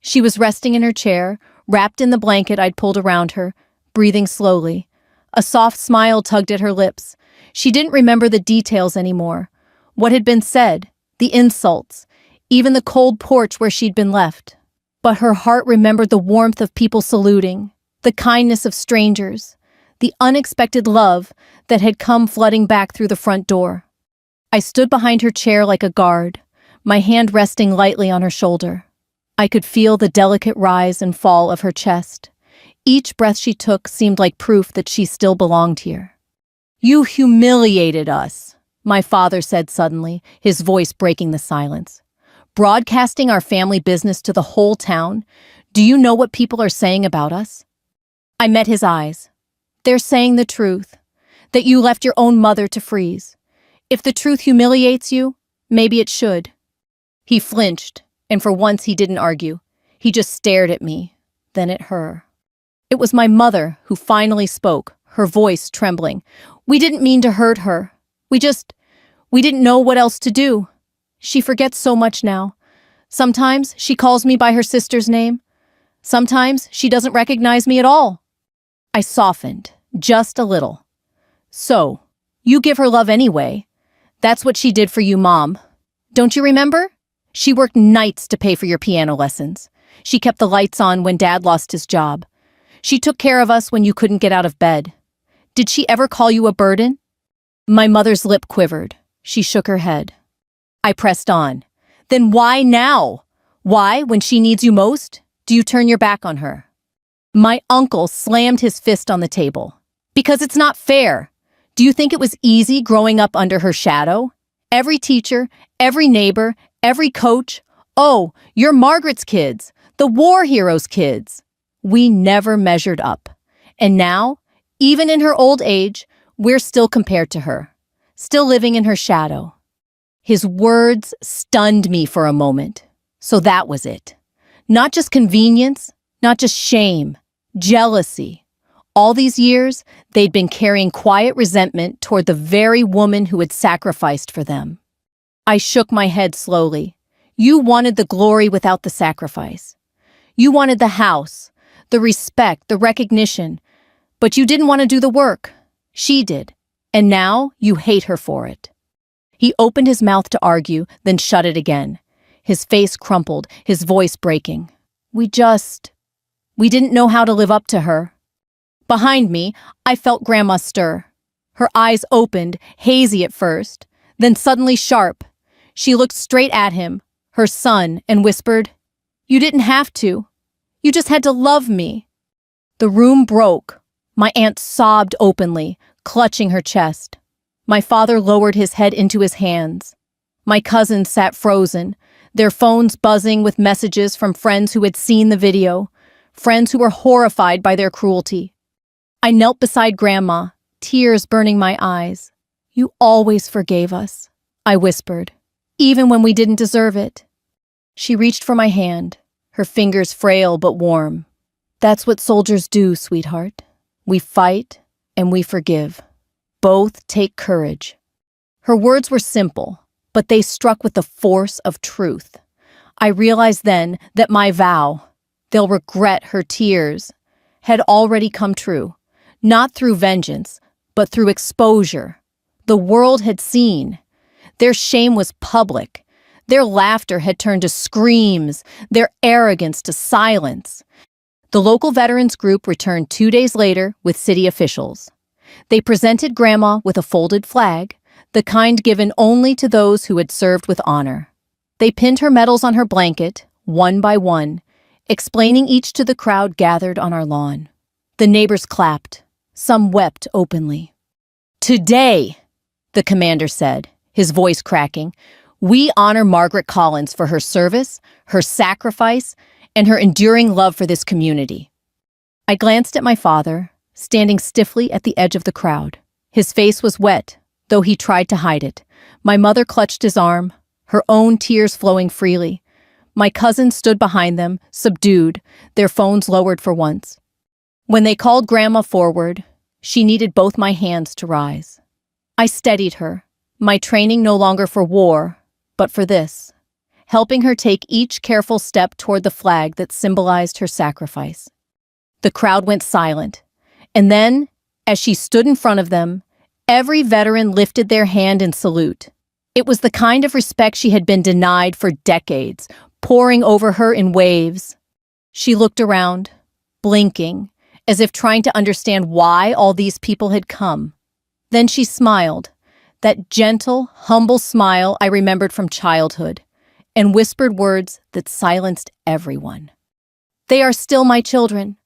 She was resting in her chair, wrapped in the blanket I'd pulled around her, breathing slowly. A soft smile tugged at her lips. She didn't remember the details anymore. What had been said, the insults, even the cold porch where she'd been left. But her heart remembered the warmth of people saluting, the kindness of strangers, the unexpected love that had come flooding back through the front door. I stood behind her chair like a guard, my hand resting lightly on her shoulder. I could feel the delicate rise and fall of her chest. Each breath she took seemed like proof that she still belonged here. "You humiliated us," my father said suddenly, his voice breaking the silence. "Broadcasting our family business to the whole town. Do you know what people are saying about us?" I met his eyes. "They're saying the truth, that you left your own mother to freeze. If the truth humiliates you, maybe it should." He flinched, and for once he didn't argue. He just stared at me, then at her. It was my mother who finally spoke, her voice trembling. "We didn't mean to hurt her. We didn't know what else to do. She forgets so much now. Sometimes she calls me by her sister's name. Sometimes she doesn't recognize me at all." I softened, just a little. "So, you give her love anyway. That's what she did for you, Mom. Don't you remember? She worked nights to pay for your piano lessons. She kept the lights on when Dad lost his job. She took care of us when you couldn't get out of bed. Did she ever call you a burden?" My mother's lip quivered. She shook her head. I pressed on. "Then why now? Why, when she needs you most, do you turn your back on her?" My uncle slammed his fist on the table. "Because it's not fair. Do you think it was easy growing up under her shadow? Every teacher, every neighbor, every coach. Oh, you're Margaret's kids, the war heroes' kids. We never measured up. And now, even in her old age, we're still compared to her, still living in her shadow." His words stunned me for a moment. So that was it. Not just convenience, not just shame, jealousy. All these years, they'd been carrying quiet resentment toward the very woman who had sacrificed for them. I shook my head slowly. "You wanted the glory without the sacrifice. You wanted the house, the respect, the recognition, but you didn't want to do the work. She did. And now you hate her for it." He opened his mouth to argue, then shut it again. His face crumpled, his voice breaking. We didn't know how to live up to her." Behind me, I felt Grandma stir. Her eyes opened, hazy at first, then suddenly sharp. She looked straight at him, her son, and whispered, "You didn't have to. You just had to love me." The room broke. My aunt sobbed openly, clutching her chest. My father lowered his head into his hands. My cousins sat frozen, their phones buzzing with messages from friends who had seen the video, friends who were horrified by their cruelty. I knelt beside Grandma, tears burning my eyes. "You always forgave us," I whispered, "even when we didn't deserve it." She reached for my hand, her fingers frail but warm. "That's what soldiers do, sweetheart. We fight and we forgive. Both take courage." Her words were simple, but they struck with the force of truth. I realized then that my vow, they'll regret her tears, had already come true, not through vengeance, but through exposure. The world had seen. Their shame was public. Their laughter had turned to screams, their arrogance to silence. The local veterans group returned 2 days later with city officials. They presented Grandma with a folded flag, the kind given only to those who had served with honor. They pinned her medals on her blanket, one by one, explaining each to the crowd gathered on our lawn. The neighbors clapped. Some wept openly. "Today," the commander said, his voice cracking, "we honor Margaret Collins for her service, her sacrifice, and her enduring love for this community." I glanced at my father, standing stiffly at the edge of the crowd. His face was wet, though he tried to hide it. My mother clutched his arm, her own tears flowing freely. My cousins stood behind them, subdued, their phones lowered for once. When they called Grandma forward, she needed both my hands to rise. I steadied her, my training no longer for war, but for this, helping her take each careful step toward the flag that symbolized her sacrifice. The crowd went silent, and then, as she stood in front of them, every veteran lifted their hand in salute. It was the kind of respect she had been denied for decades, pouring over her in waves. She looked around, blinking, as if trying to understand why all these people had come. Then she smiled, that gentle, humble smile I remembered from childhood, and whispered words that silenced everyone. "They are still my children."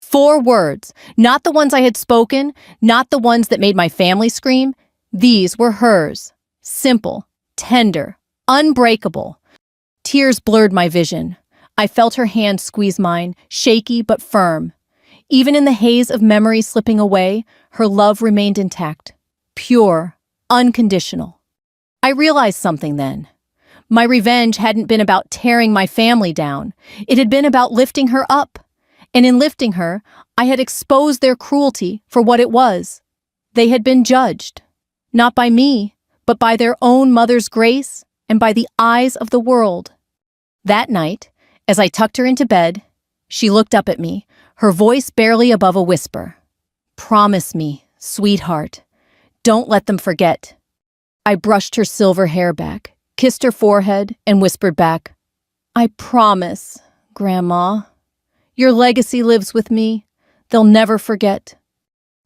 4 words, not the ones I had spoken, not the ones that made my family scream. These were hers, simple, tender, unbreakable. Tears blurred my vision. I felt her hand squeeze mine, shaky but firm. Even in the haze of memory slipping away, her love remained intact, pure, unconditional. I realized something then. My revenge hadn't been about tearing my family down. It had been about lifting her up. And in lifting her, I had exposed their cruelty for what it was. They had been judged, not by me, but by their own mother's grace and by the eyes of the world. That night, as I tucked her into bed, she looked up at me, her voice barely above a whisper. "Promise me, sweetheart. Don't let them forget." I brushed her silver hair back, kissed her forehead, and whispered back, "I promise, Grandma. Your legacy lives with me. They'll never forget."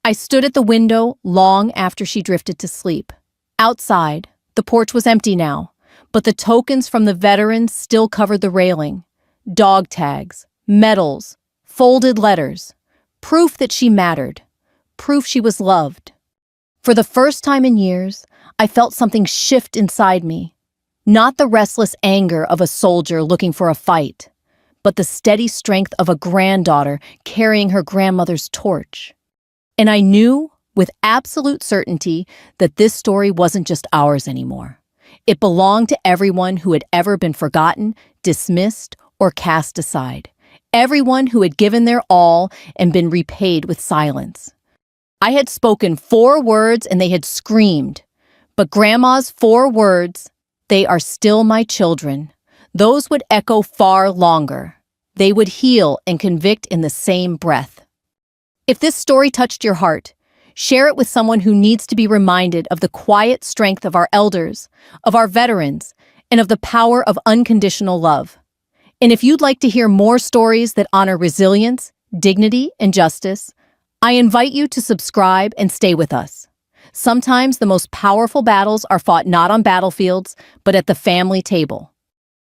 I stood at the window long after she drifted to sleep. Outside, the porch was empty now, but the tokens from the veterans still covered the railing. Dog tags, medals, folded letters. Proof that she mattered. Proof she was loved. For the first time in years, I felt something shift inside me. Not the restless anger of a soldier looking for a fight, but the steady strength of a granddaughter carrying her grandmother's torch. And I knew, with absolute certainty, that this story wasn't just ours anymore. It belonged to everyone who had ever been forgotten, dismissed, or cast aside. Everyone who had given their all and been repaid with silence. I had spoken 4 words and they had screamed. But Grandma's 4 words, "They are still my children," those would echo far longer. They would heal and convict in the same breath. If this story touched your heart, share it with someone who needs to be reminded of the quiet strength of our elders, of our veterans, and of the power of unconditional love. And if you'd like to hear more stories that honor resilience, dignity, and justice, I invite you to subscribe and stay with us. Sometimes the most powerful battles are fought not on battlefields, but at the family table.